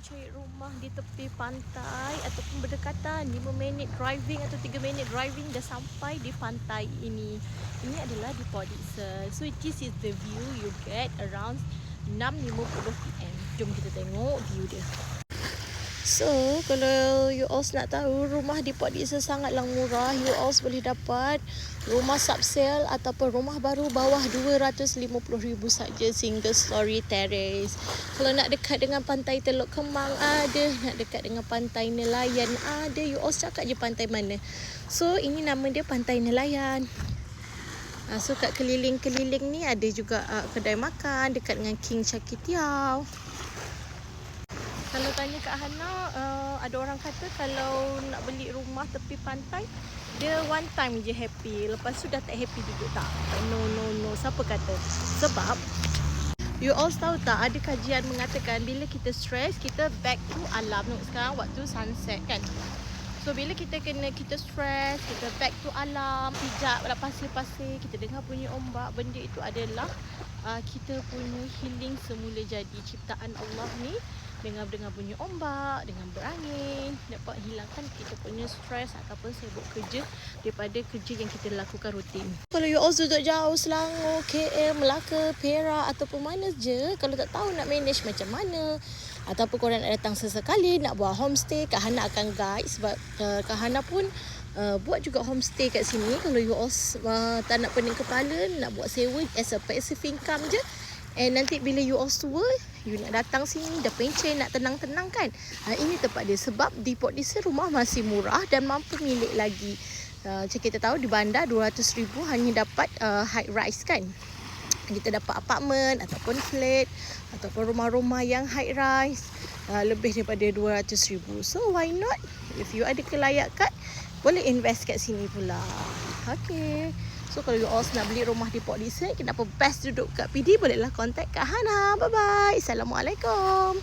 cari rumah di tepi pantai ataupun berdekatan 5 minit driving atau 3 minit driving dah sampai di pantai ini. Ini adalah di Port Dickson. So this is the view you get around 6.50 PM. Jom kita tengok view dia. So, kalau you all nak tahu, rumah di Port Dickson sangatlah murah. You all boleh dapat rumah subsale ataupun rumah baru bawah 250,000 saja, single story terrace. Kalau nak dekat dengan pantai Teluk Kemang ada, nak dekat dengan pantai Nelayan ada. You all cakap je pantai mana. So, ini nama dia Pantai Nelayan. So, kat keliling-keliling ni ada juga kedai makan dekat dengan King Char-Kway-Teow. Kalau tanya Kak Hana, ada orang kata kalau nak beli rumah tepi pantai, dia one time je happy. Lepas tu dah tak happy juga tak? No. Siapa kata? Sebab, you all tahu tak, ada kajian mengatakan bila kita stress, kita back to alam. Sekarang waktu sunset kan? So, bila kita stress, kita back to alam, pijak pasir-pasir, kita dengar bunyi ombak, benda itu adalah kita punya healing semula jadi. Ciptaan Allah ni dengan dengar bunyi ombak, dengan berangin, dapat hilangkan kita punya stres ataupun sibuk kerja daripada kerja yang kita lakukan rutin. Kalau you all duduk jauh, Selangor, KL, Melaka, Perak ataupun mana je, kalau tak tahu nak manage macam mana, ataupun korang nak datang sesekali nak buat homestay, Kak Hana akan guide. Sebab Kak Hana pun buat juga homestay kat sini. Kalau you all tak nak pening kepala, nak buat sewa as a passive income je, and nanti bila you all tua, you nak datang sini dah pencen, nak tenang-tenang kan, ini tempat dia. Sebab di Port Dickson rumah masih murah dan mampu milik lagi. Macam kita tahu di bandar 200,000 hanya dapat high rise kan. Kita dapat apartmen ataupun flat ataupun rumah-rumah yang high rise lebih daripada 200,000. So why not? If you ada kelayakan, boleh invest kat sini pula. Okay. So kalau you all nak beli rumah di Port Dickson, kenapa best duduk kat PD, bolehlah contact Kak Hana. Bye bye. Assalamualaikum.